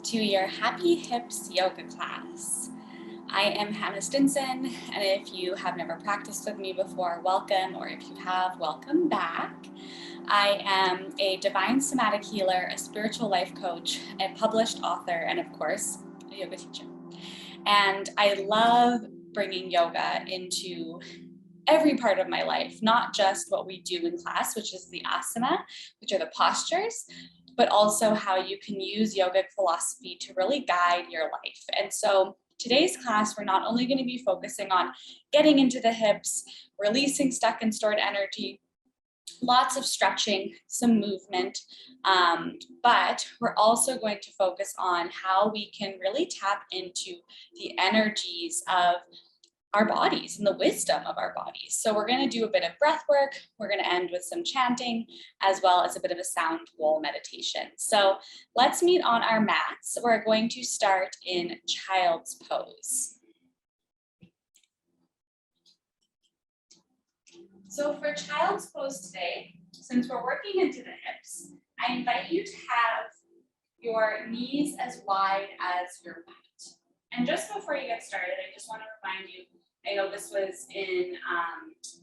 to your Happy Hips yoga class. I am Hannah Stinson, and if you have never practiced with me before, welcome, or if you have, welcome back. I am a divine somatic healer, a spiritual life coach, a published author, and of course, a yoga teacher. And I love bringing yoga into every part of my life, not just what we do in class, which is the asana, which are the postures, but also how you can use yogic philosophy to really guide your life. And so today's class, we're not only going to be focusing on getting into the hips, releasing stuck and stored energy, lots of stretching, some movement, but we're also going to focus on how we can really tap into the energies of our bodies and the wisdom of our bodies. So we're going to do a bit of breath work. We're going to end with some chanting, as well as a bit of a sound bowl meditation. So let's meet on our mats. We're going to start in child's pose. So for child's pose today, since we're working into the hips, I invite you to have your knees as wide as your mat. And just before you get started, I just want to remind you, I know this was in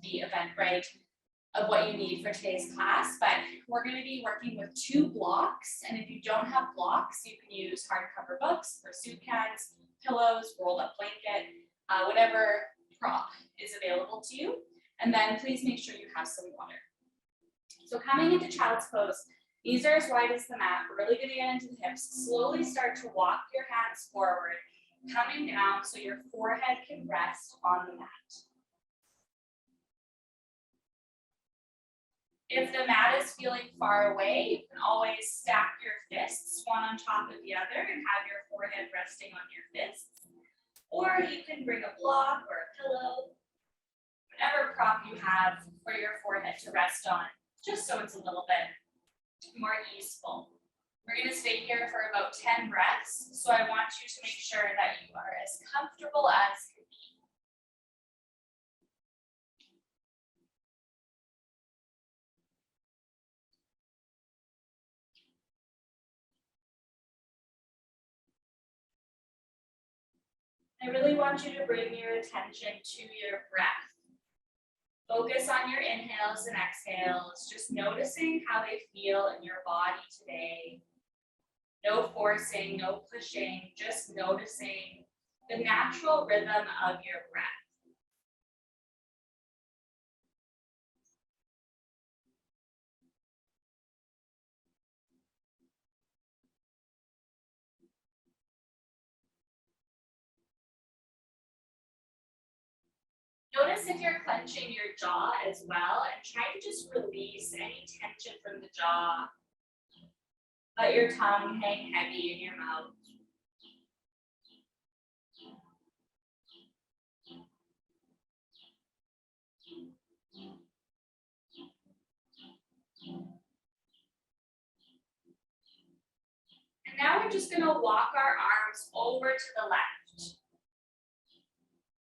the Eventbrite of what you need for today's class, but we're going to be working with 2 blocks. And if you don't have blocks, you can use hardcover books or soup cans, pillows, rolled up blanket, whatever prop is available to you. And then please make sure you have some water. So coming into child's pose, knees are as wide as the mat. We're really going to get into the hips. Slowly start to walk your hands forward, coming down so your forehead can rest on the mat. If the mat is feeling far away, you can always stack your fists one on top of the other and have your forehead resting on your fists. Or you can bring a block or a pillow, whatever prop you have for your forehead to rest on, just so it's a little bit more easeful. We're going to stay here for about 10 breaths, so I want you to make sure that you are as comfortable as can be. I really want you to bring your attention to your breath. Focus on your inhales and exhales, just noticing how they feel in your body today. No forcing, no pushing, just noticing the natural rhythm of your breath. Notice if you're clenching your jaw as well, and try to just release any tension from the jaw. Let your tongue hang heavy in your mouth. And now we're just going to walk our arms over to the left.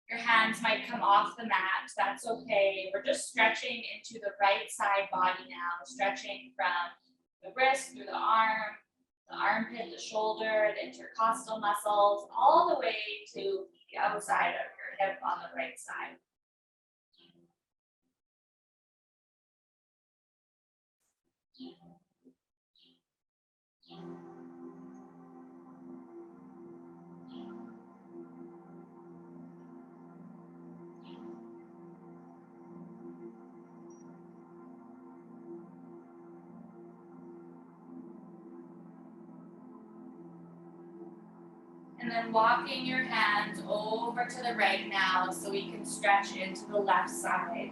Your hands might come off the mat, that's okay. We're just stretching into the right side body now, stretching from the wrist through the armpit, the shoulder, the intercostal muscles, all the way to the outside of your hip on the right side. And then walking your hands over to the right now so we can stretch into the left side.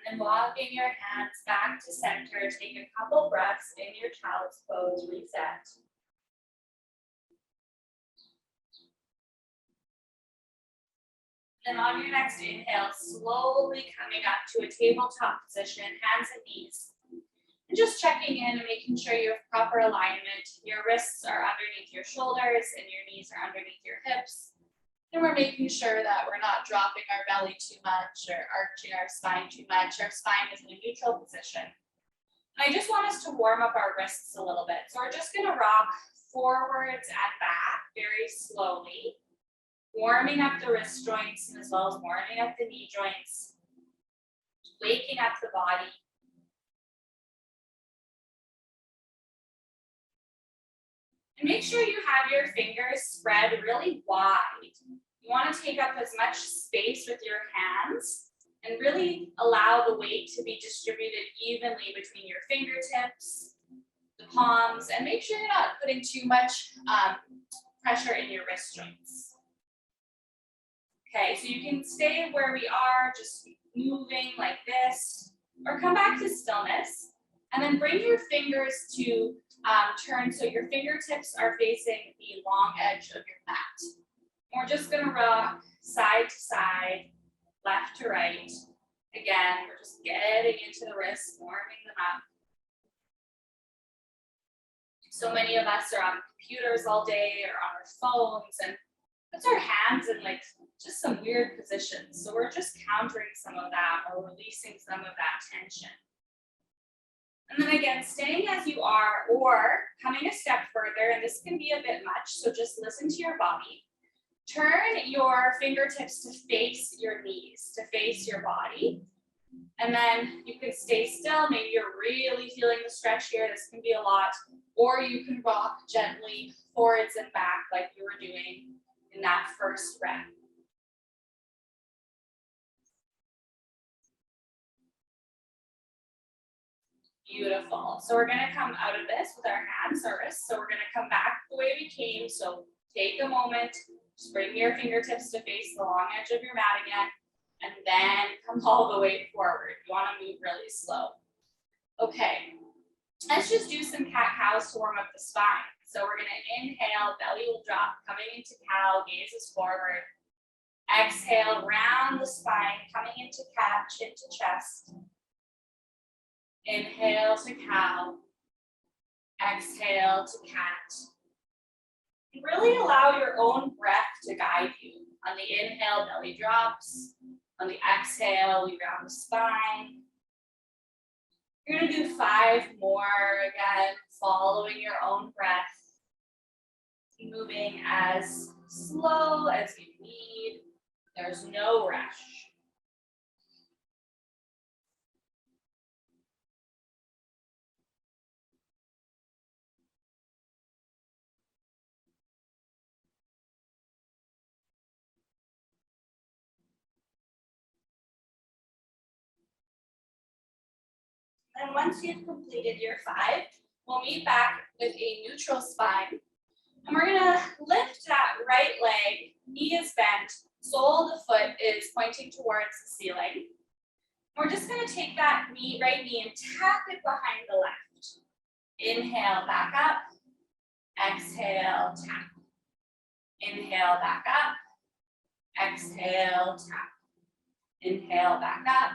And walking your hands back to center, take a couple breaths in your child's pose, reset. Then on your next inhale, slowly coming up to a tabletop position, hands and knees. And just checking in and making sure you have proper alignment. Your wrists are underneath your shoulders and your knees are underneath your hips. And we're making sure that we're not dropping our belly too much or arching our spine too much. Our spine is in a neutral position. And I just want us to warm up our wrists a little bit. So we're just going to rock forwards and back very slowly, warming up the wrist joints as well as warming up the knee joints, waking up the body. And make sure you have your fingers spread really wide. You want to take up as much space with your hands and really allow the weight to be distributed evenly between your fingertips, the palms, and make sure you're not putting too much pressure in your wrist joints. Okay, so you can stay where we are, just moving like this, or come back to stillness, and then bring your fingers to turn so your fingertips are facing the long edge of your mat. We're just gonna rock side to side, left to right. Again, we're just getting into the wrists, warming them up. So many of us are on computers all day or on our phones and puts our hands in like just some weird positions. So we're just countering some of that or releasing some of that tension. And then again, staying as you are or coming a step further, and this can be a bit much, so just listen to your body. Turn your fingertips to face your knees, to face your body. And then you can stay still. Maybe you're really feeling the stretch here. This can be a lot. Or you can rock gently forwards and back like you were doing in that first breath. Beautiful. So we're going to come out of this with our hands or wrists. So we're going to come back the way we came. So take a moment, just bring your fingertips to face the long edge of your mat again, and then come all the way forward. You want to move really slow. Okay, let's just do some cat-cows to warm up the spine. So we're going to inhale, belly will drop, coming into cow, gaze is forward. Exhale, round the spine, coming into cat, chin to chest. Inhale to cow. Exhale to cat. Really allow your own breath to guide you. On the inhale, belly drops. On the exhale, we round the spine. You're going to do 5 more, again, following your own breath. Moving as slow as you need. There's no rush. And once you've completed your 5, we'll meet back with a neutral spine. And we're gonna lift that right leg, knee is bent, sole of the foot is pointing towards the ceiling. We're just gonna take that right knee and tap it behind the left. Inhale, back up. Exhale, tap. Inhale, back up. Exhale, tap. Inhale, back up.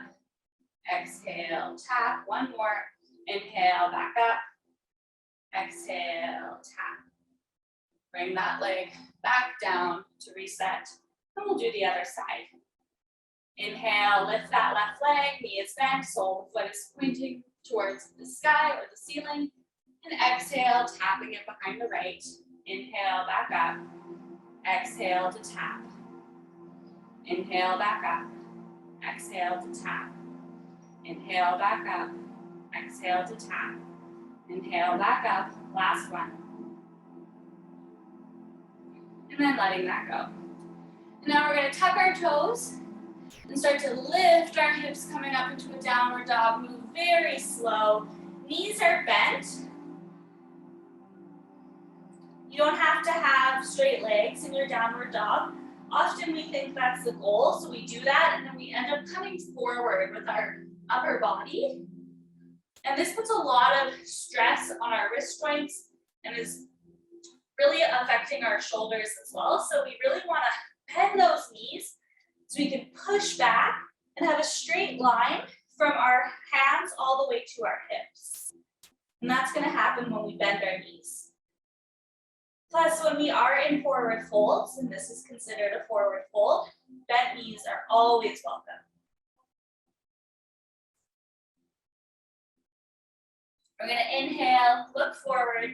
Exhale, tap. One more. Inhale, back up. Exhale, tap. Bring that leg back down to reset. And we'll do the other side. Inhale, lift that left leg. Knee is bent. Sole of the foot is pointing towards the sky or the ceiling. And exhale, tapping it behind the right. Inhale, back up. Exhale to tap. Inhale, back up. Exhale to tap. Inhale, back up. Exhale to tap. Inhale, back up. Last one. And then letting that go. And now we're going to tuck our toes and start to lift our hips coming up into a downward dog. Move very slow. Knees are bent. You don't have to have straight legs in your downward dog. Often we think that's the goal, so we do that, and then we end up coming forward with our upper body. And this puts a lot of stress on our wrist joints and is really affecting our shoulders as well. So we really want to bend those knees so we can push back and have a straight line from our hands all the way to our hips. And that's going to happen when we bend our knees. Plus, when we are in forward folds, and this is considered a forward fold, bent knees are always welcome. We're going to inhale, look forward,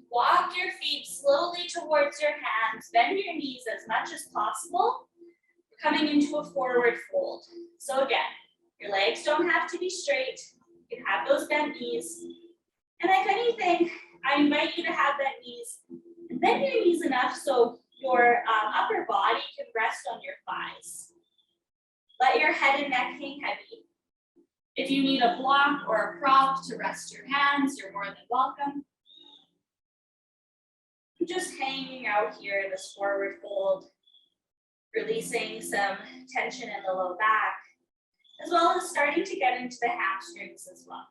walk your feet slowly towards your hands, bend your knees as much as possible. We're coming into a forward fold. So again, your legs don't have to be straight. You can have those bent knees. And if anything, I invite you to have bent knees and bend your knees enough so your upper body can rest on your thighs. Let your head and neck hang heavy. If you need a block or a prop to rest your hands, you're more than welcome. Just hanging out here in this forward fold, releasing some tension in the low back, as well as starting to get into the hamstrings as well.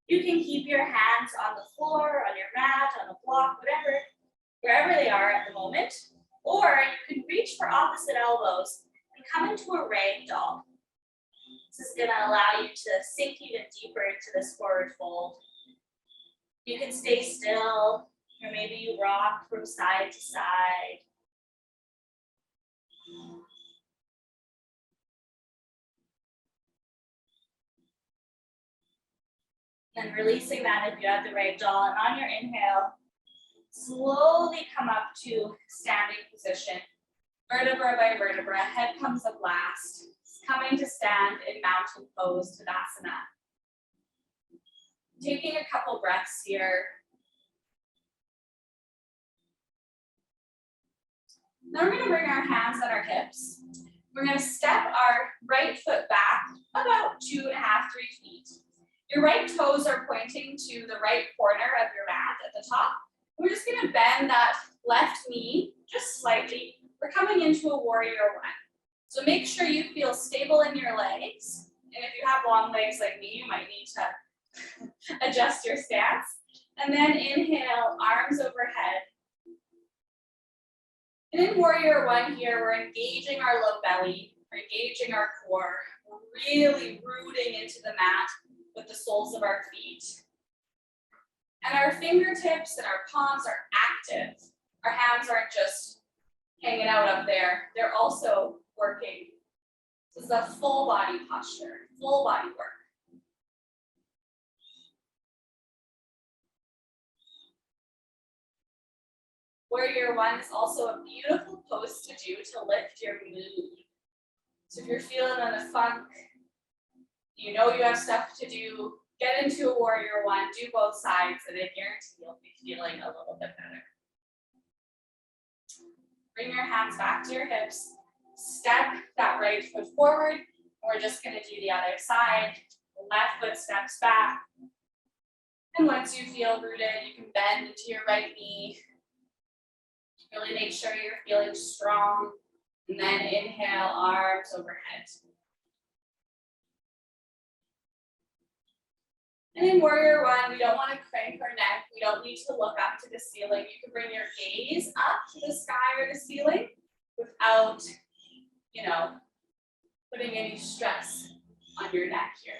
You can keep your hands on the floor, on your mat, on a block, whatever, wherever they are at the moment. Or you can reach for opposite elbows and come into a rag doll. This is going to allow you to sink even deeper into this forward fold. You can stay still, or maybe you rock from side to side. And releasing that if you have the rag doll. And on your inhale, slowly come up to standing position. Vertebra by vertebra, head comes up last. Coming to stand in mountain pose, Tadasana. Taking a couple breaths here. Now we're going to bring our hands on our hips. We're going to step our right foot back about 2.5, 3 feet. Your right toes are pointing to the right corner of your mat at the top. We're just going to bend that left knee just slightly. We're coming into a warrior one. So make sure you feel stable in your legs. And if you have long legs like me, you might need to adjust your stance. And then inhale, arms overhead. And in warrior one here, we're engaging our low belly, we're engaging our core. We're really rooting into the mat with the soles of our feet. And our fingertips and our palms are active. Our hands aren't just hanging out up there. They're also working. This is a full body posture, full body work. Warrior one is also a beautiful pose to do to lift your mood. So if you're feeling in a funk, you know you have stuff to do, get into a warrior one, do both sides, and I guarantee you'll be feeling a little bit better. Bring your hands back to your hips. Step that right foot forward. We're just going to do the other side. The left foot steps back. And once you feel rooted, you can bend into your right knee. Really make sure you're feeling strong. And then inhale, arms overhead. And in warrior one, we don't want to crank our neck. We don't need to look up to the ceiling. You can bring your gaze up to the sky or the ceiling without, putting any stress on your neck here.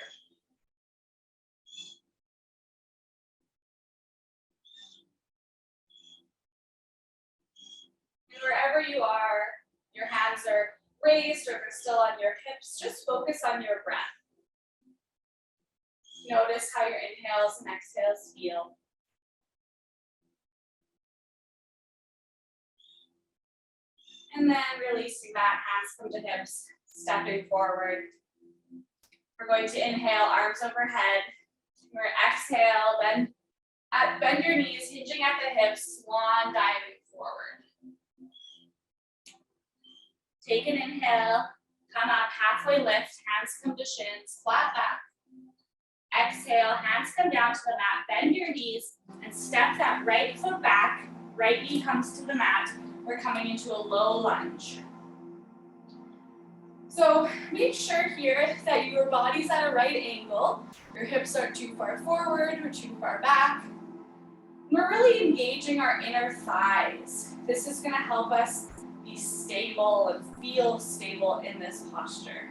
And wherever you are, your hands are raised or they're still on your hips, just focus on your breath. Notice how your inhales and exhales feel. And then releasing that, hands come to hips, stepping forward. We're going to inhale, arms overhead. We're exhale, bend your knees, hinging at the hips, swan diving forward. Take an inhale, come up, halfway lift, hands come to shins, flat back. Exhale, hands come down to the mat, bend your knees, and step that right foot back, right knee comes to the mat. We're coming into a low lunge. So make sure here that your body's at a right angle. Your hips aren't too far forward or too far back. We're really engaging our inner thighs. This is going to help us be stable and feel stable in this posture.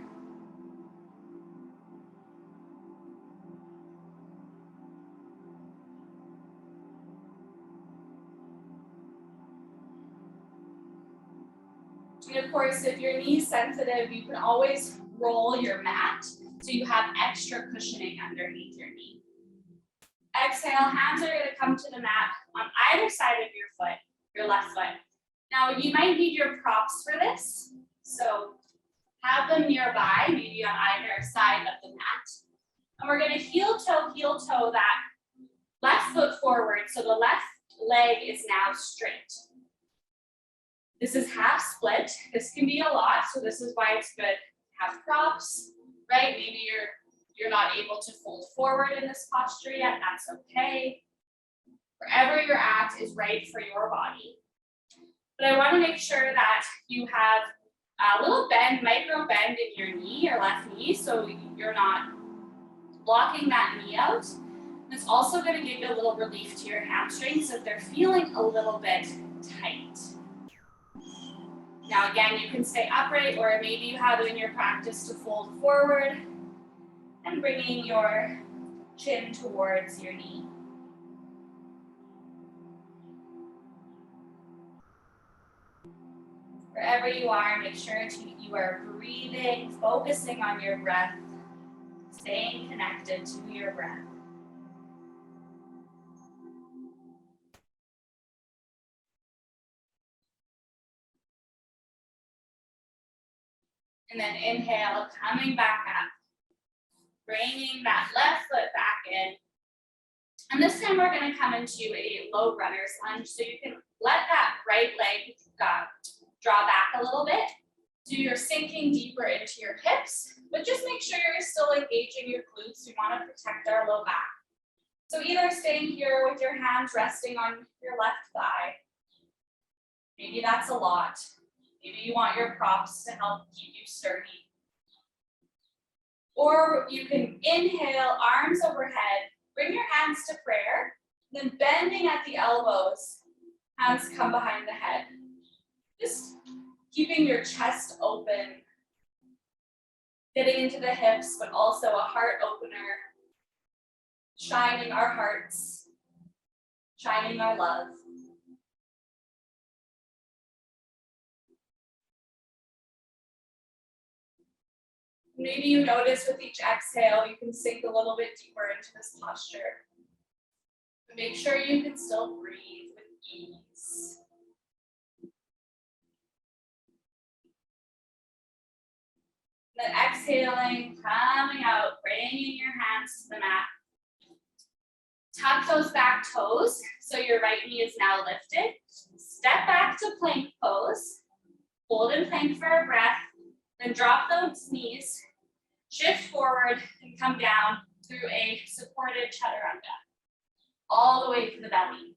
And of course, if you're knee sensitive, you can always roll your mat so you have extra cushioning underneath your knee. Exhale, hands are going to come to the mat on either side of your foot, your left foot. Now, you might need your props for this, so have them nearby, maybe on either side of the mat. And we're going to heel toe that left foot forward, so the left leg is now straight. This is half split. This can be a lot, so this is why it's good to have props, right? Maybe you're not able to fold forward in this posture yet, that's okay. Wherever you're at is right for your body. But I want to make sure that you have a little bend, micro bend in your knee, your left knee, so you're not blocking that knee out. And it's also going to give you a little relief to your hamstrings if they're feeling a little bit tight. Now again, you can stay upright, or maybe you have it in your practice to fold forward and bringing your chin towards your knee. Wherever you are, make sure you are breathing, focusing on your breath, staying connected to your breath. And then inhale, coming back up, bringing that left foot back in. And this time we're going to come into a low runner's lunge, so you can let that right leg draw back a little bit. So you're sinking deeper into your hips, but just make sure you're still engaging your glutes. We want to protect our low back. So either staying here with your hands resting on your left thigh. Maybe that's a lot. Maybe you want your props to help keep you sturdy. Or you can inhale, arms overhead, bring your hands to prayer, then bending at the elbows, hands come behind the head. Just keeping your chest open, getting into the hips, but also a heart opener, shining our hearts, shining our love. Maybe you notice with each exhale, you can sink a little bit deeper into this posture. But make sure you can still breathe with ease. Then exhaling, coming out, bringing your hands to the mat. Tuck those back toes, so your right knee is now lifted. Step back to plank pose. Hold in plank for a breath, then drop those knees. Shift forward and come down through a supported chaturanga, all the way to the belly.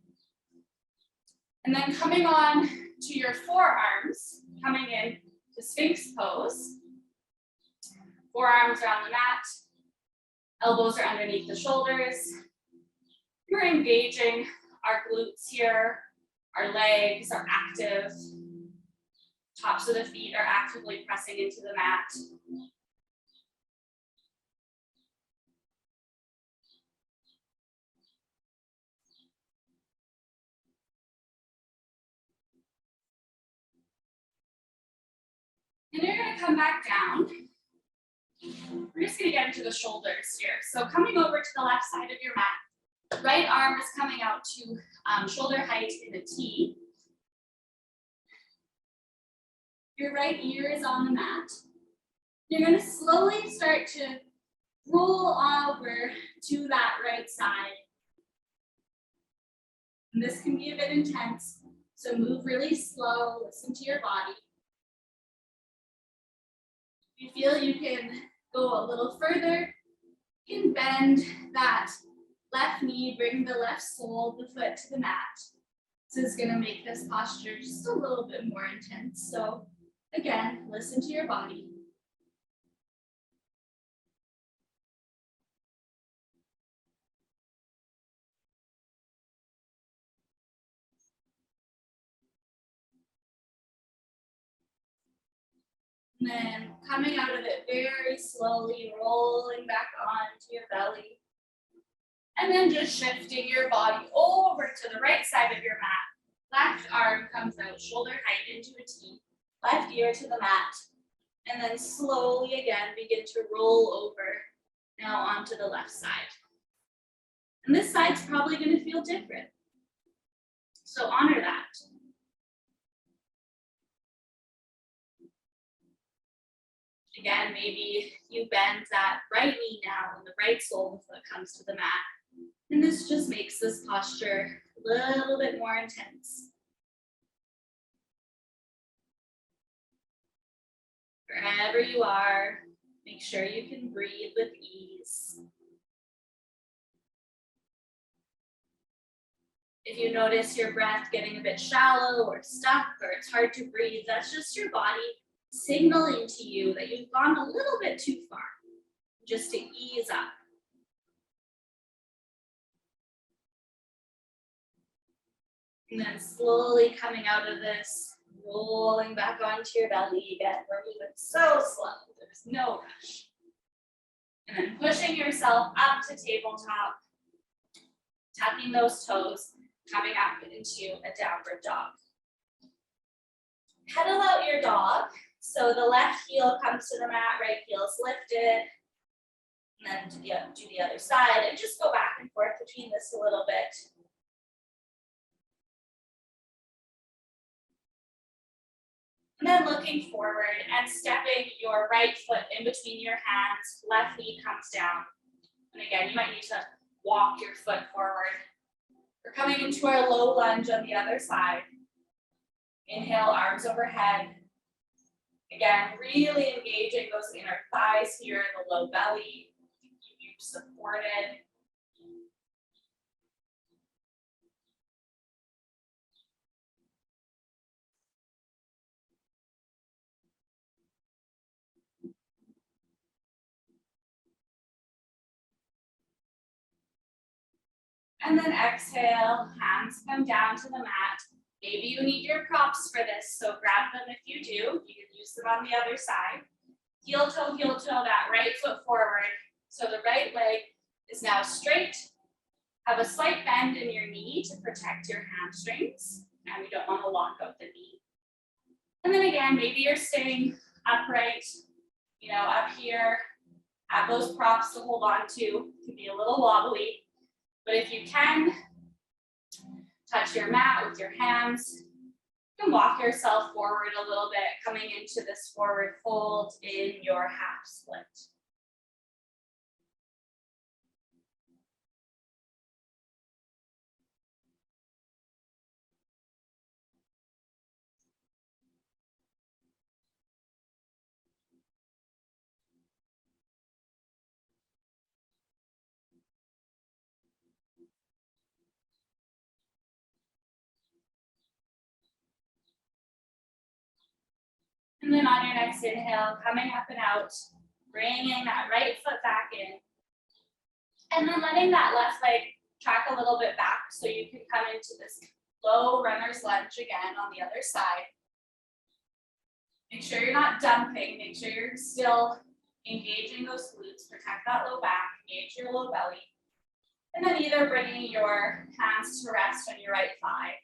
And then coming on to your forearms, coming in to Sphinx pose. Forearms are on the mat, elbows are underneath the shoulders. We're engaging our glutes here, our legs are active, tops of the feet are actively pressing into the mat. And you're going to come back down. We're just going to get into the shoulders here. So coming over to the left side of your mat, right arm is coming out to shoulder height in a T. Your right ear is on the mat. You're going to slowly start to roll over to that right side. And this can be a bit intense, so move really slow, listen to your body. If you feel you can go a little further, you can bend that left knee, bring the left sole of the foot to the mat. This is going to make this posture just a little bit more intense. So again, listen to your body. And then coming out of it very slowly, rolling back onto your belly. And then just shifting your body over to the right side of your mat. Left arm comes out shoulder height into a T. Left ear to the mat. And then slowly again begin to roll over now onto the left side. And this side's probably going to feel different. So honor that. Again, maybe you bend that right knee now and the right sole of the foot comes to the mat. And this just makes this posture a little bit more intense. Wherever you are, make sure you can breathe with ease. If you notice your breath getting a bit shallow or stuck or it's hard to breathe, that's just your body signaling to you that you've gone a little bit too far, just to ease up. And then slowly coming out of this, rolling back onto your belly again. We're moving so slow, there's no rush. And then pushing yourself up to tabletop, tucking those toes, coming up into a downward dog. Pedal out your dog. So the left heel comes to the mat, right heel is lifted. And then do the other side and just go back and forth between this a little bit. And then looking forward and stepping your right foot in between your hands, left knee comes down. And again, you might need to walk your foot forward. We're coming into our low lunge on the other side. Inhale, arms overhead. Again, really engaging those inner thighs here in the low belly. Keep you supported. And then exhale, hands come down to the mat. Maybe you need your props for this, so grab them if you do. You can use them on the other side. Heel toe, that right foot forward. So the right leg is now straight. Have a slight bend in your knee to protect your hamstrings. And we don't want to lock out the knee. And then again, maybe you're staying upright, up here. Have those props to hold on to. It can be a little wobbly. But if you can, touch your mat with your hands. You can walk yourself forward a little bit, coming into this forward fold in your half split. And then on your next inhale, coming up and out, bringing that right foot back in. And then letting that left leg track a little bit back so you can come into this low runner's lunge again on the other side. Make sure you're not dumping. Make sure you're still engaging those glutes. Protect that low back, engage your low belly. And then either bringing your hands to rest on your right thigh.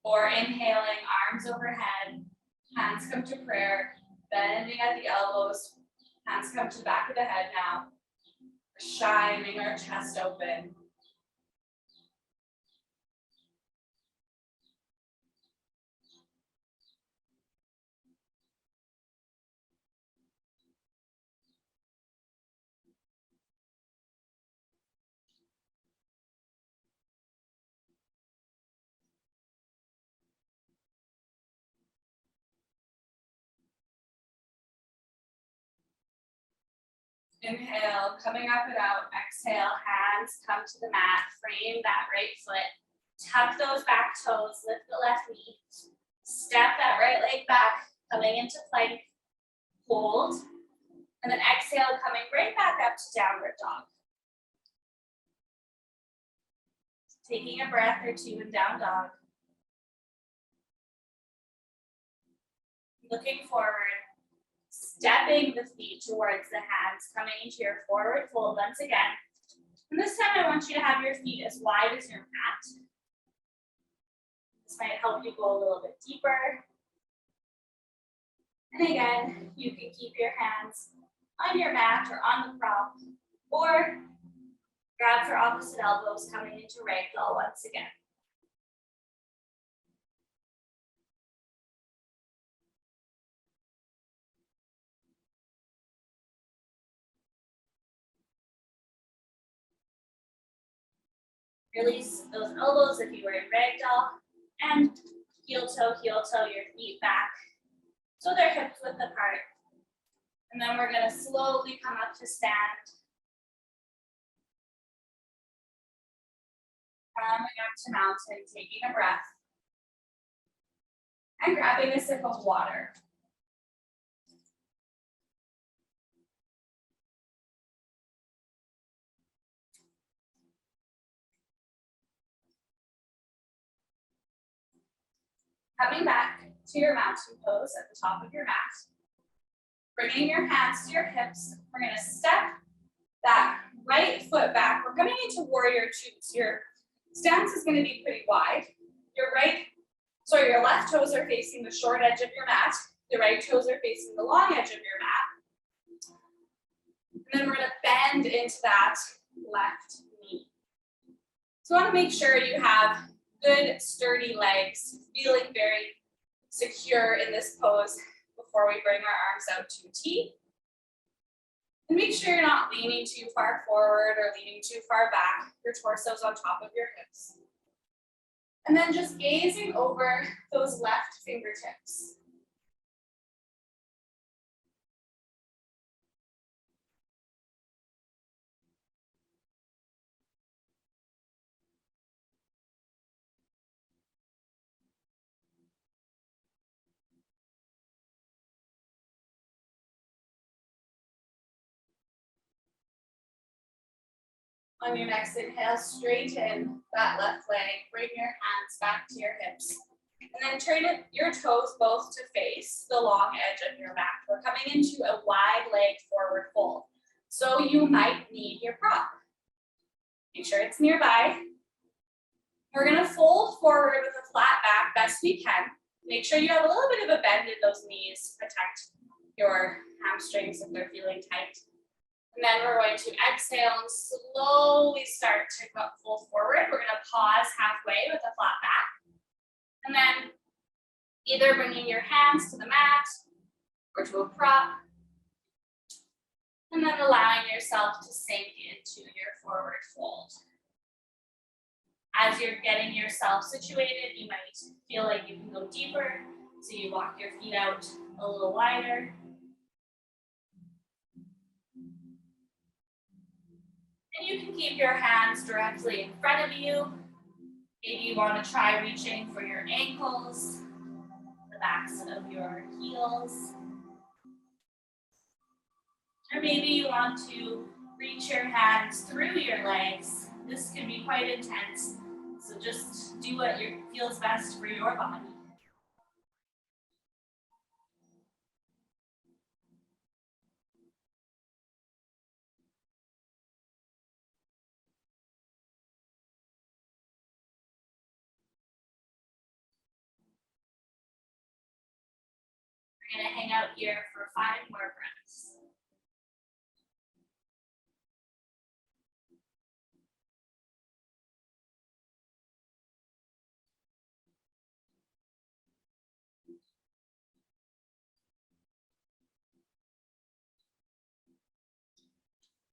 Or inhaling, arms overhead, hands come to prayer, bending at the elbows, hands come to the back of the head now. We're shining our chest open. Inhale, coming up and out. Exhale, hands come to the mat. Frame that right foot. Tuck those back toes. Lift the left knee. Step that right leg back, coming into plank. Hold. And then exhale, coming right back up to downward dog. Taking a breath or two in down dog. Looking forward, stepping the feet towards the hands, coming into your forward fold once again. And this time I want you to have your feet as wide as your mat. This might help you go a little bit deeper. And again, you can keep your hands on your mat or on the prop, or grab for opposite elbows coming into ragdoll once again. Release those elbows if you were in ragdoll, and heel toe, your feet back so they're hips width apart. And then we're going to slowly come up to stand. Coming up to mountain, taking a breath, and grabbing a sip of water. Coming back to your mountain pose at the top of your mat. Bringing your hands to your hips. We're going to step that right foot back. We're coming into warrior two. So your stance is going to be pretty wide. Your left toes are facing the short edge of your mat. The right toes are facing the long edge of your mat. And then we're going to bend into that left knee. So I want to make sure you have good, sturdy legs, feeling very secure in this pose before we bring our arms out to T. And make sure you're not leaning too far forward or leaning too far back. Your torso's on top of your hips. And then just gazing over those left fingertips. On your next inhale, straighten that left leg, bring your hands back to your hips. And then turn your toes both to face the long edge of your mat. We're coming into a wide leg forward fold. So you might need your prop. Make sure it's nearby. We're gonna fold forward with a flat back best we can. Make sure you have a little bit of a bend in those knees. Protect your hamstrings if they're feeling tight. And then we're going to exhale and slowly start to fold forward. We're going to pause halfway with a flat back. And then either bringing your hands to the mat or to a prop. And then allowing yourself to sink into your forward fold. As you're getting yourself situated, you might feel like you can go deeper. So you walk your feet out a little wider. And you can keep your hands directly in front of you. Maybe you want to try reaching for your ankles, the backs of your heels. Or maybe you want to reach your hands through your legs. This can be quite intense, so just do what feels best for your body. We're going to hang out here for 5 more breaths.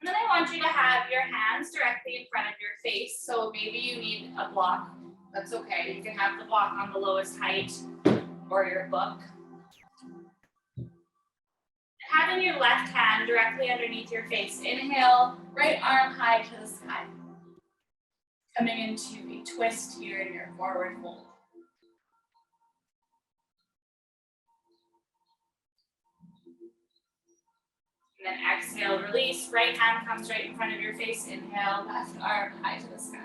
And then I want you to have your hands directly in front of your face. So maybe you need a block. That's okay. You can have the block on the lowest height or your book. Having your left hand directly underneath your face. Inhale, right arm high to the sky. Coming into a twist here in your forward fold. And then exhale, release. Right hand comes right in front of your face. Inhale, left arm high to the sky.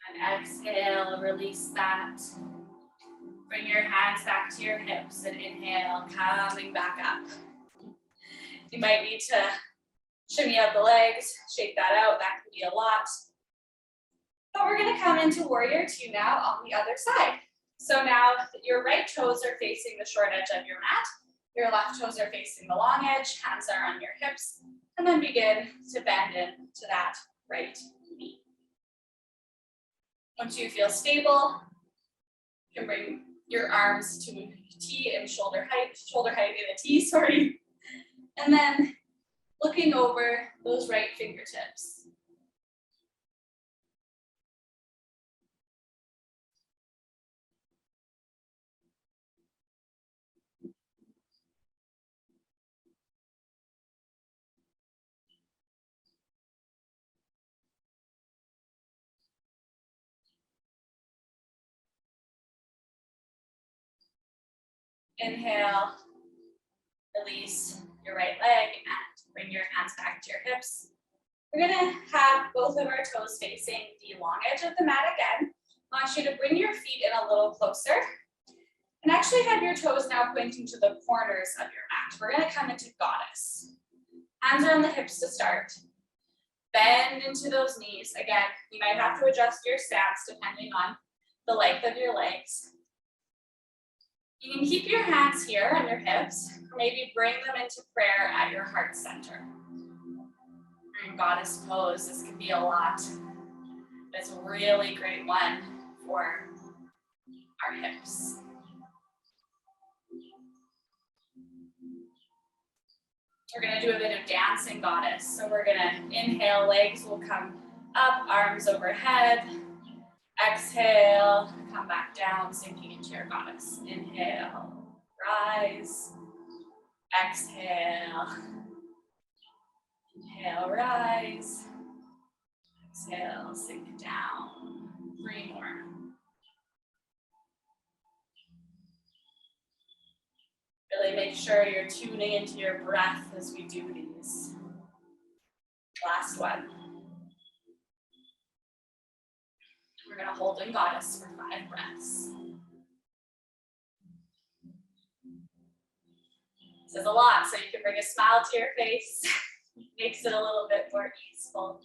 And exhale, release that. Bring your hands back to your hips and inhale, coming back up. You might need to shimmy out the legs, shake that out. That can be a lot. But we're gonna come into warrior two now on the other side. So now your right toes are facing the short edge of your mat. Your left toes are facing the long edge. Hands are on your hips. And then begin to bend into that right knee. Once you feel stable, you can bring your arms to T and shoulder height in a T, sorry. And then looking over those right fingertips. Inhale, release your right leg and bring your hands back to your hips. We're gonna have both of our toes facing the long edge of the mat again. I want you to bring your feet in a little closer and actually have your toes now pointing to the corners of your mat. We're gonna come into goddess. Hands are on the hips to start. Bend into those knees. Again, you might have to adjust your stance depending on the length of your legs. You can keep your hands here on your hips, or maybe bring them into prayer at your heart center. In goddess pose, this can be a lot. It's a really great one for our hips. We're gonna do a bit of dancing goddess. So we're gonna inhale, legs will come up, arms overhead. Exhale, come back down, sinking into your goddess. Inhale, rise. Exhale. Inhale, rise. Exhale, sink down. 3 more. Really make sure you're tuning into your breath as we do these. Last one. We're gonna hold in goddess for 5 breaths. This is a lot, so you can bring a smile to your face. Makes it a little bit more easeful.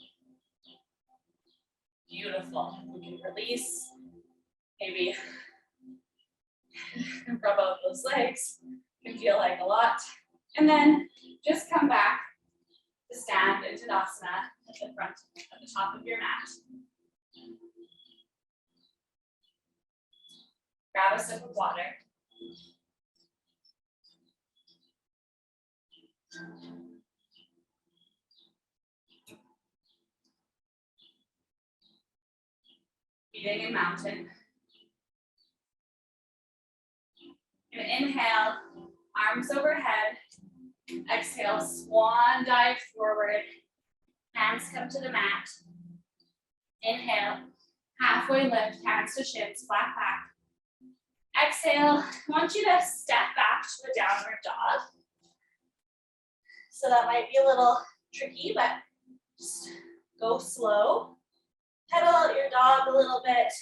Beautiful. You can release, maybe rub out those legs. Can feel like a lot. And then just come back to stand into Tadasana at the front, at the top of your mat. Grab a sip of water. Breathing in mountain. And inhale, arms overhead. Exhale, swan dive forward. Hands come to the mat. Inhale, halfway lift, hands to shins, flat back. Exhale, I want you to step back to a downward dog. So that might be a little tricky, but just go slow. Pedal out your dog a little bit.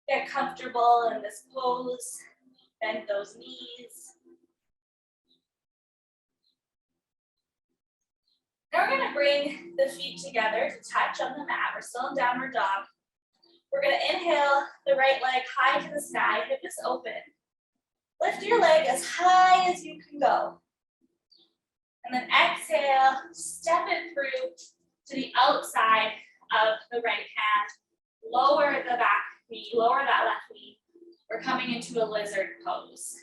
Get comfortable in this pose. Bend those knees. Now we're going to bring the feet together to touch on the mat. We're still in downward dog. We're going to inhale the right leg high to the sky, hip is open. Lift your leg as high as you can go. And then exhale, step it through to the outside of the right hand. Lower the back knee, lower that left knee. We're coming into a lizard pose.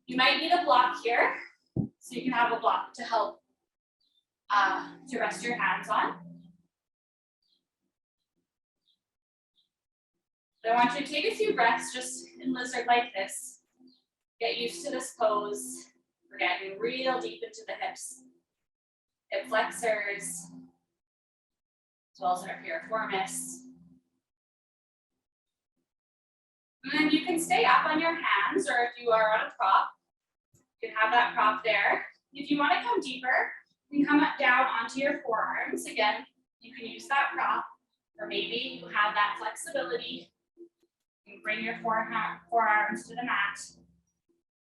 You might need a block here, so you can have a block to help to rest your hands on. I want you to take a few breaths just in lizard like this. Get used to this pose. We're getting real deep into the hips. Hip flexors, as well as our piriformis. And you can stay up on your hands, or if you are on a prop, you can have that prop there. If you want to come deeper, you can come up down onto your forearms. Again, you can use that prop, Or maybe you have that flexibility. You can bring your forearms to the mat.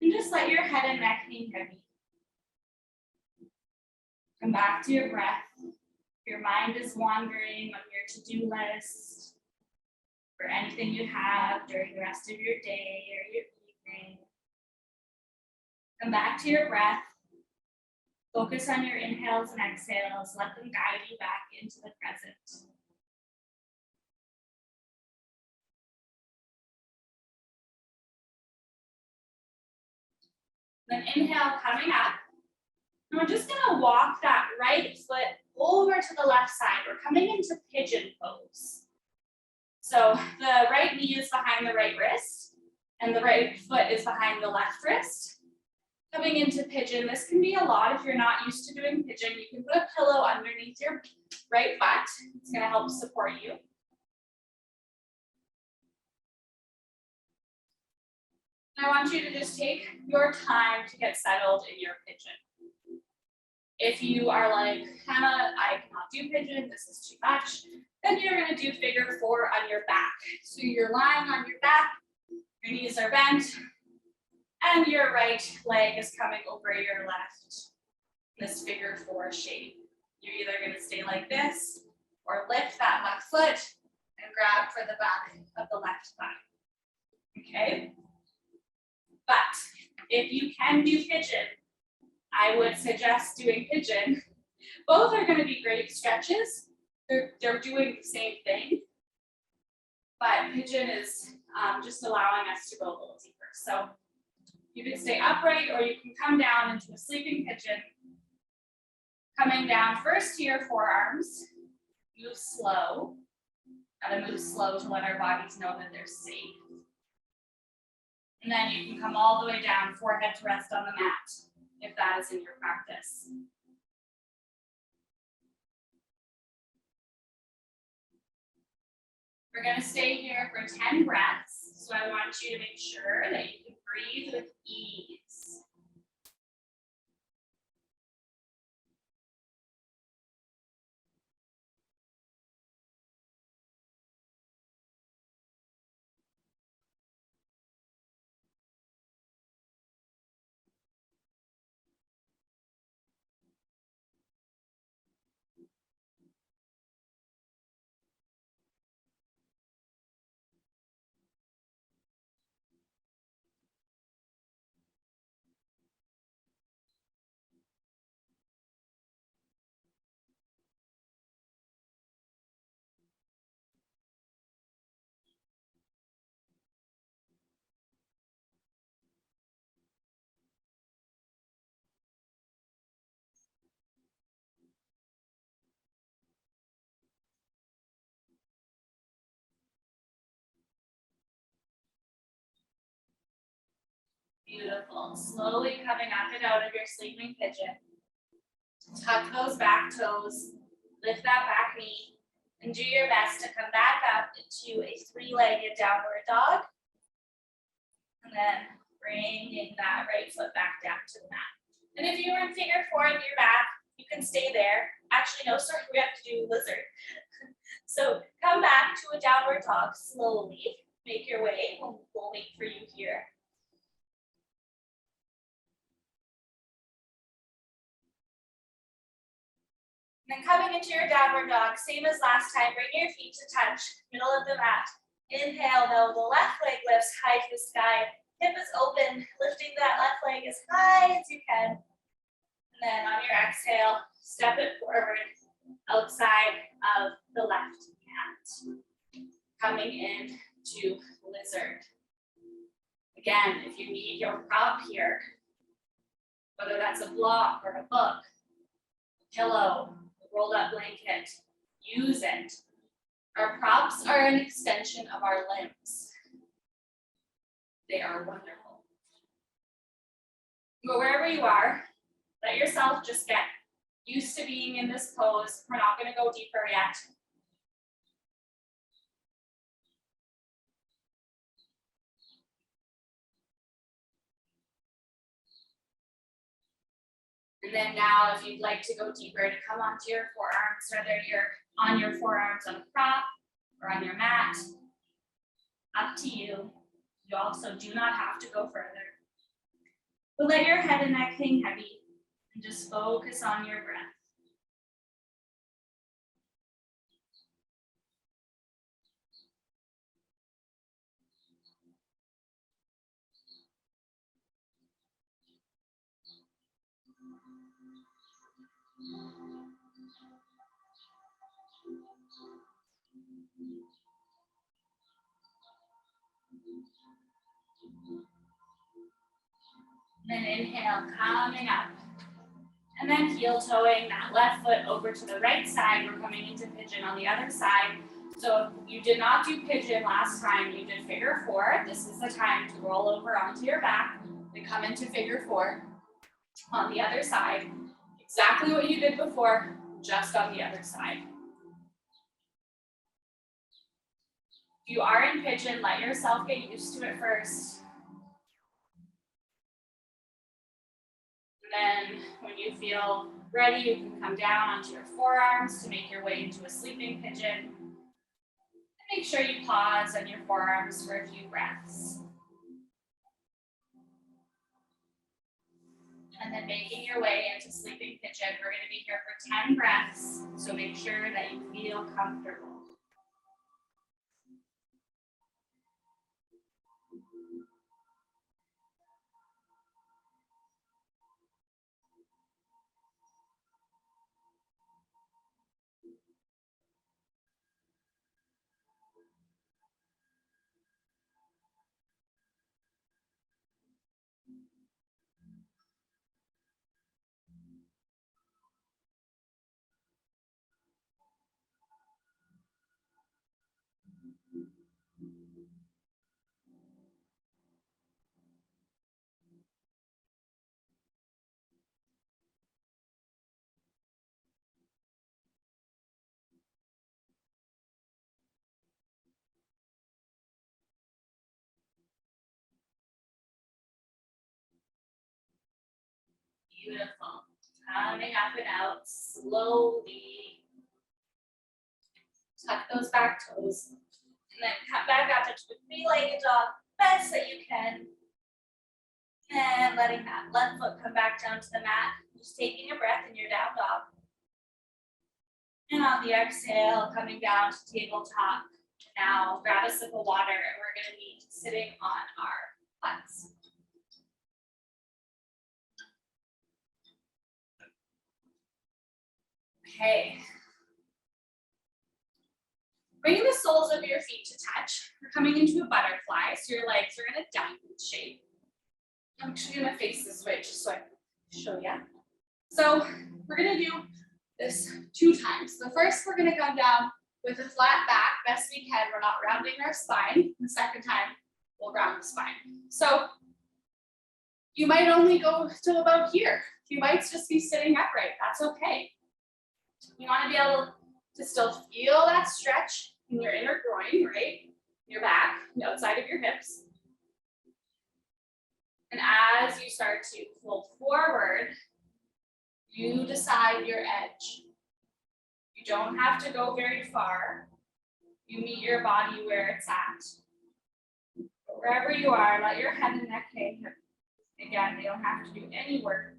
And just let your head and neck be heavy. Come back to your breath. Your mind is wandering on your to-do list or anything you have during the rest of your day or your evening. Come back to your breath. Focus on your inhales and exhales. Let them guide you back into the present. Then inhale, coming up. And we're just gonna walk that right foot over to the left side. We're coming into pigeon pose. So the right knee is behind the right wrist and the right foot is behind the left wrist. Coming into pigeon, this can be a lot if you're not used to doing pigeon. You can put a pillow underneath your right butt. It's gonna help support you. I want you to just take your time to get settled in your pigeon. If you are like, Hannah, I cannot do pigeon, this is too much, then you're gonna do figure 4 on your back. So you're lying on your back, your knees are bent, and your right leg is coming over your left. This figure 4 shape. You're either gonna stay like this, or lift that left foot and grab for the back of the left thigh. Okay? But if you can do pigeon, I would suggest doing pigeon. Both are going to be great stretches. They're doing the same thing, but pigeon is just allowing us to go a little deeper. So you can stay upright or you can come down into a sleeping pigeon. Coming down first to your forearms, move slow. Gotta move slow to let our bodies know that they're safe. And then you can come all the way down, forehead to rest on the mat, if that is in your practice. We're going to stay here for 10 breaths. So I want you to make sure that you can breathe with ease. Beautiful. Slowly coming up and out of your sleeping pigeon. Tuck those back toes, lift that back knee, and do your best to come back up into a 3-legged downward dog. And then bringing that right foot back down to the mat. And if you were in figure 4 in your back, you can stay there. Actually, no, sorry, we have to do lizard. So come back to a downward dog slowly. Make your way. We'll wait for you here. And then coming into your downward dog, same as last time, bring your feet to touch, middle of the mat. Inhale, though, the left leg lifts high to the sky. Hip is open, lifting that left leg as high as you can. And then on your exhale, step it forward outside of the left hand. Coming in to lizard. Again, if you need your prop here, whether that's a block or a book, a pillow, a rolled up blanket, use it. Our props are an extension of our limbs. They are wonderful. But wherever you are, let yourself just get used to being in this pose. We're not going to go deeper yet. And then now if you'd like to go deeper, to come onto your forearms, whether you're on your forearms on a prop or on your mat, up to you. You also do not have to go further. But let your head and neck hang heavy and just focus on your breath. Then inhale, coming up. And then heel toeing that left foot over to the right side. We're coming into pigeon on the other side. So if you did not do pigeon last time, you did figure four. This is the time to roll over onto your back. We come into figure four on the other side. Exactly what you did before, just on the other side. If you are in pigeon, let yourself get used to it first. And then when you feel ready, you can come down onto your forearms to make your way into a sleeping pigeon. And make sure you pause on your forearms for a few breaths. And then making your way into sleeping pigeon. We're going to be here for 10 breaths, so make sure that you feel comfortable. Beautiful. Coming up and out slowly. Tuck those back toes. And then come back up into a three-legged dog, best that you can. And letting that left foot come back down to the mat. Just taking a breath in your down dog. And on the exhale, coming down to tabletop. Now grab a sip of water and we're going to be sitting on our butts. Okay. Bring the soles of your feet to touch. We're coming into a butterfly, so your legs are in a diamond shape. I'm actually going to face this way just so I can show you. So we're going to do this 2 times. The first, we're going to come down with a flat back, best we can. We're not rounding our spine. The second time, we'll round the spine. So you might only go to about here. You might just be sitting upright. That's okay. You want to be able to still feel that stretch in your inner groin, right? Your back, the outside of your hips. And as you start to fold forward, you decide your edge. You don't have to go very far. You meet your body where it's at. But wherever you are, let your head and neck hang. Again, they don't have to do any work.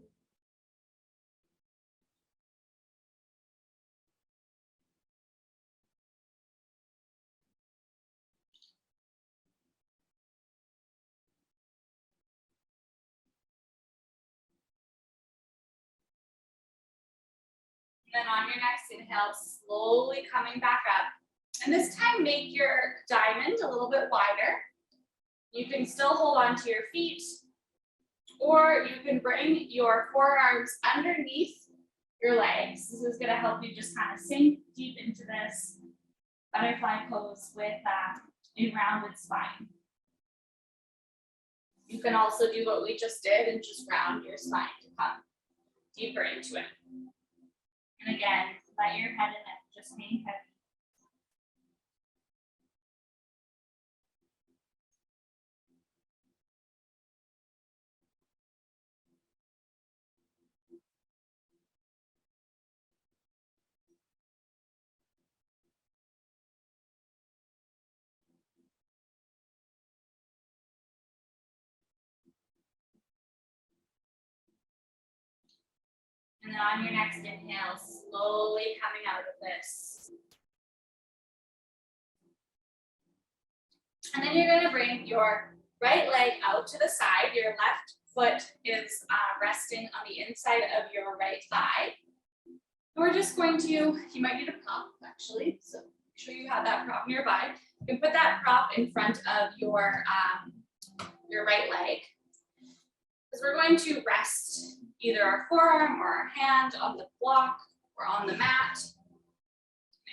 And then on your next inhale, slowly coming back up. And this time, make your diamond a little bit wider. You can still hold on to your feet, or you can bring your forearms underneath your legs. This is gonna help you just kind of sink deep into this butterfly pose with a rounded spine. You can also do what we just did and just round your spine to come deeper into it. And again, let your head and neck just hang heavy. And then on your next inhale, slowly coming out of this. And then you're going to bring your right leg out to the side. Your left foot is resting on the inside of your right thigh. We're just going to, you might need a prop actually, so make sure you have that prop nearby. You can put that prop in front of your right leg. Because we're going to rest either our forearm or our hand on the block or on the mat.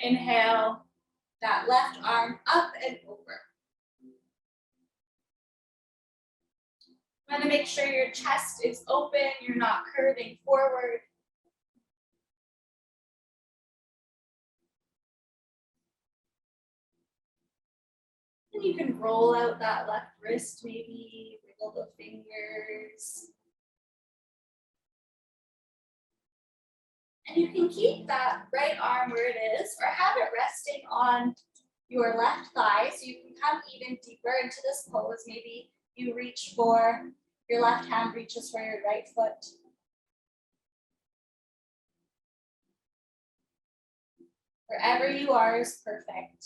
Inhale, that left arm up and over. You want to make sure your chest is open, you're not curving forward. And you can roll out that left wrist, maybe wiggle the fingers. And you can keep that right arm where it is or have it resting on your left thigh so you can come even deeper into this pose. Maybe you reach for, your left hand reaches for your right foot. Wherever you are is perfect.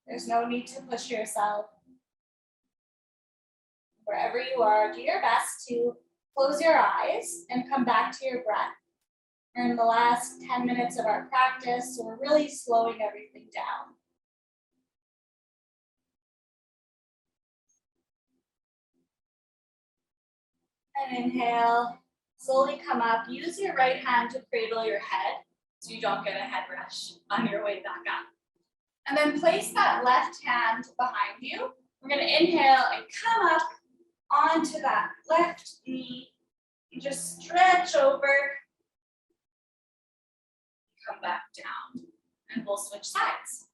There's no need to push yourself. Wherever you are, do your best to close your eyes and come back to your breath. We're in the last 10 minutes of our practice, so we're really slowing everything down. And inhale, slowly come up. Use your right hand to cradle your head so you don't get a head rush on your way back up. And then place that left hand behind you. We're going to inhale and come up onto that left knee. You just stretch over. Come back down. And we'll switch sides.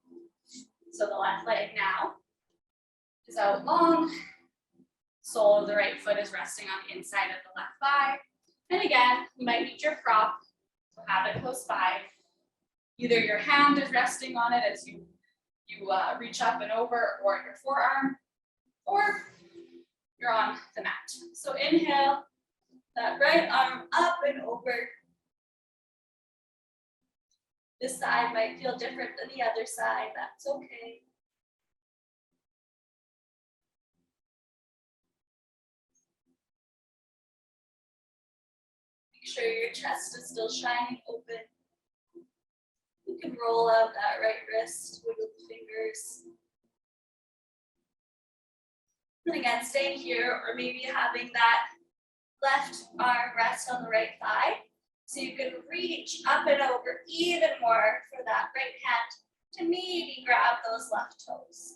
So the left leg now is out long. Sole of the right foot is resting on the inside of the left thigh. And again, you might need your prop, so have it close by. Either your hand is resting on it as you reach up and over, or your forearm, or you're on the mat. So inhale, that right arm up and over. This side might feel different than the other side, that's okay. Make sure your chest is still shining open. You can roll out that right wrist, wiggle the fingers. And again, staying here, or maybe having that left arm rest on the right thigh. So you can reach up and over even more for that right hand to maybe grab those left toes.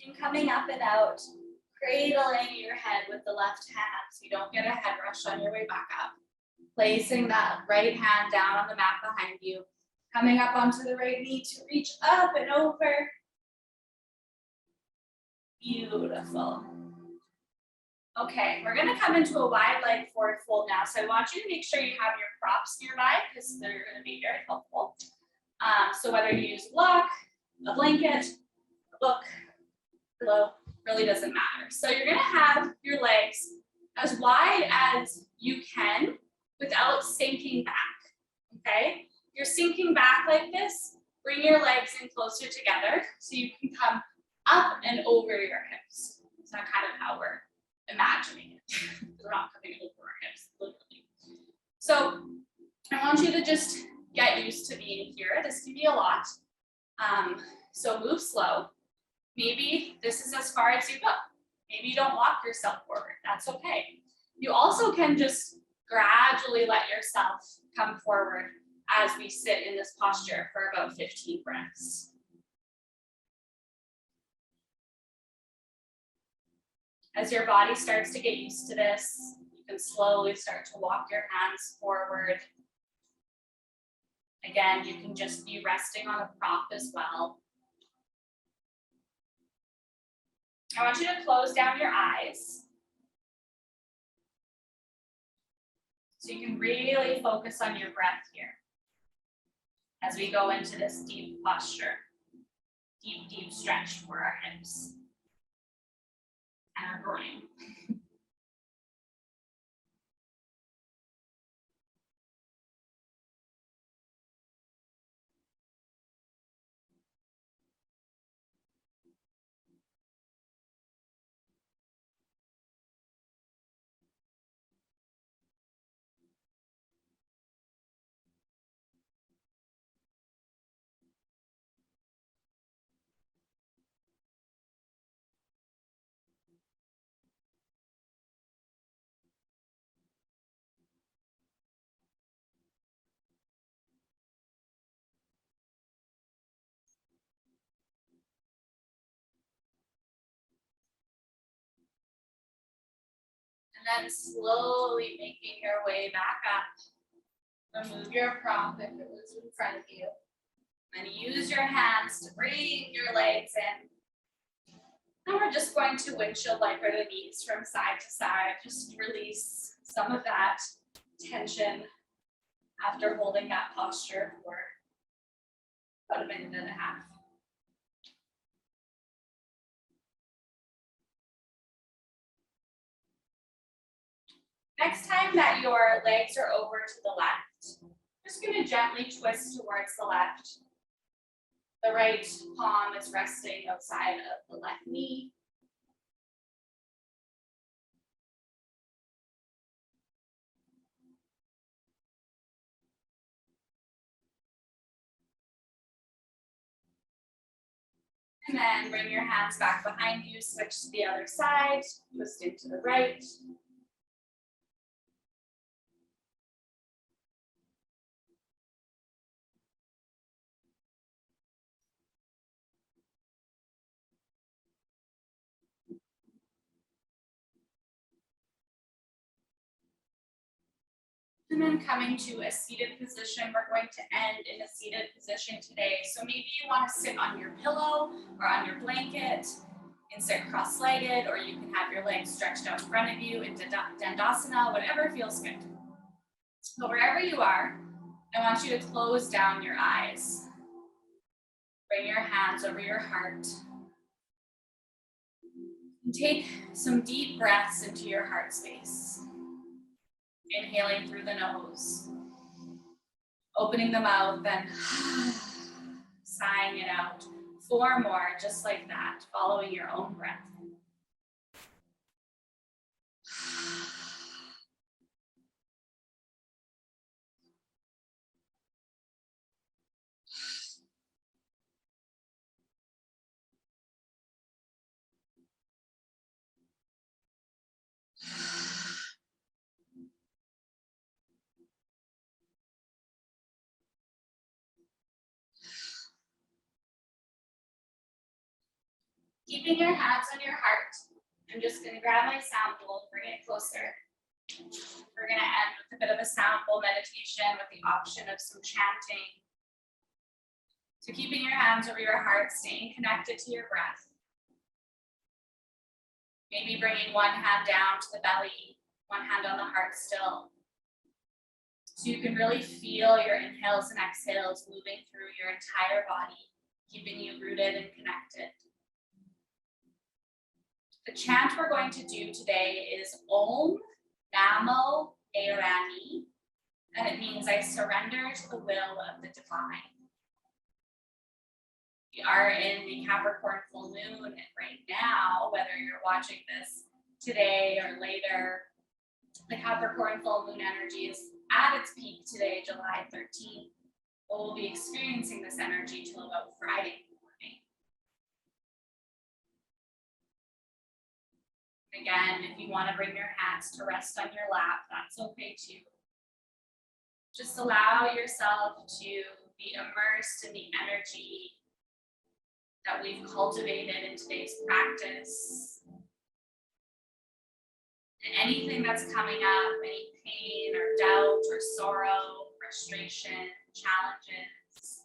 And coming up and out, cradling your head with the left hand so you don't get a head rush on your way back up. Placing that right hand down on the mat behind you. Coming up onto the right knee to reach up and over. Beautiful. Okay, we're gonna come into a wide leg forward fold now. So I want you to make sure you have your props nearby because they're gonna be very helpful. So whether you use a block, a blanket, a book, pillow, really doesn't matter. So you're gonna have your legs as wide as you can without sinking back, okay? You're sinking back like this, bring your legs in closer together so you can come up and over your hips. Is that kind of how we're imagining it? We're not coming over our hips, literally. So I want you to just get used to being here. This can be a lot. So move slow. Maybe this is as far as you go. Maybe you don't walk yourself forward. That's okay. You also can just gradually let yourself come forward as we sit in this posture for about 15 breaths. As your body starts to get used to this, you can slowly start to walk your hands forward. Again, you can just be resting on a prop as well. I want you to close down your eyes so you can really focus on your breath here as we go into this deep posture, deep stretch for our hips and our groin. And then slowly making your way back up. Remove your prop if it was in front of you. And use your hands to bring your legs in. And we're just going to windshield wiper the knees from side to side. Just release some of that tension after holding that posture for about a minute and a half. Next time that your legs are over to the left, just going to gently twist towards the left. The right palm is resting outside of the left knee. And then bring your hands back behind you, switch to the other side, twisting to the right. And then coming to a seated position, we're going to end in a seated position today. So maybe you want to sit on your pillow or on your blanket and sit cross-legged, or you can have your legs stretched out in front of you in Dandasana, whatever feels good. So wherever you are, I want you to close down your eyes. Bring your hands over your heart. And take some deep breaths into your heart space. Inhaling through the nose. Opening the mouth and sighing it out. 4 more, just like that, following your own breath. Keeping your hands on your heart, I'm just going to grab my sound bowl, bring it closer. We're going to end with a bit of a sound bowl meditation with the option of some chanting. So keeping your hands over your heart, staying connected to your breath. Maybe bringing one hand down to the belly, one hand on the heart still. So you can really feel your inhales and exhales moving through your entire body, keeping you rooted and connected. The chant we're going to do today is Om Namo Airani, and it means I surrender to the will of the divine. We are in the Capricorn full moon right now, whether you're watching this today or later. The Capricorn full moon energy is at its peak today, July 13th. But we'll be experiencing this energy till about Friday morning. Again, if you want to bring your hands to rest on your lap, that's okay too. Just allow yourself to be immersed in the energy that we've cultivated in today's practice. And anything that's coming up, any pain or doubt or sorrow, frustration, challenges,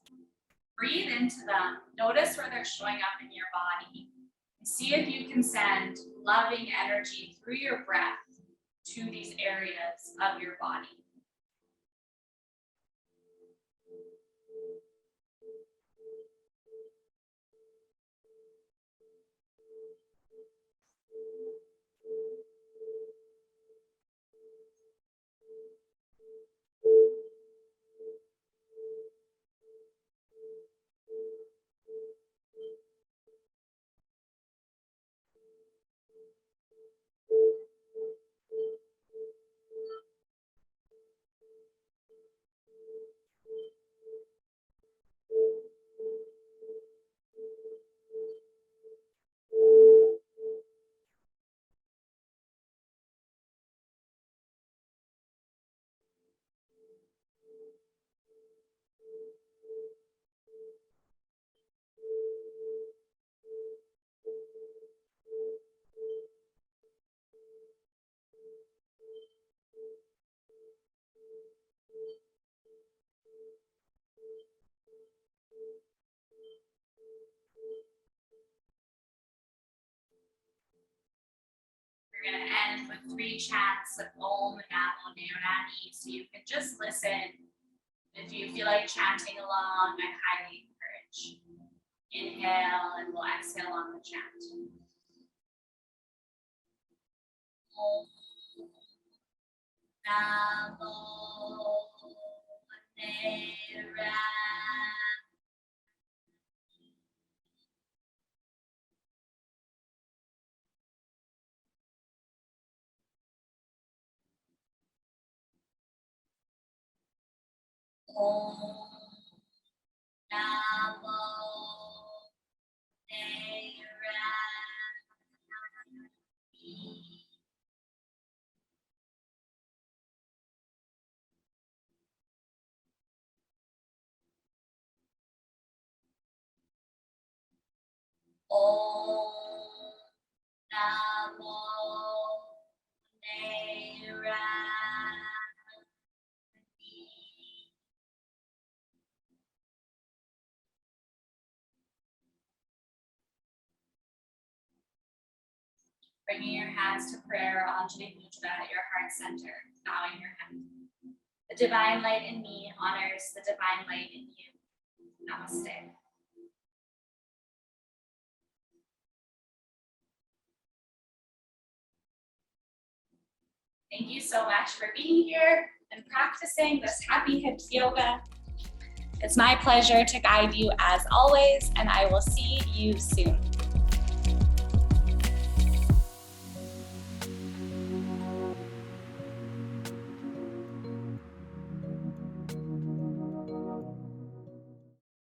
breathe into them. Notice where they're showing up in your body and See if you can send loving energy through your breath to these areas of your body. We're going to end with 3 chants of Om Namo Nirani, so you can just listen. If you feel like chanting along, I highly encourage. Inhale, and we'll exhale on the chant. Om Namo Nirani. Om Namo Nirani. Om Namo Nirani. Bringing your hands to prayer, Anjali Mudra at your heart center, bowing your head. The divine light in me honors the divine light in you. Namaste. Thank you so much for being here and practicing this Happy Hips yoga. It's my pleasure to guide you as always, and I will see you soon.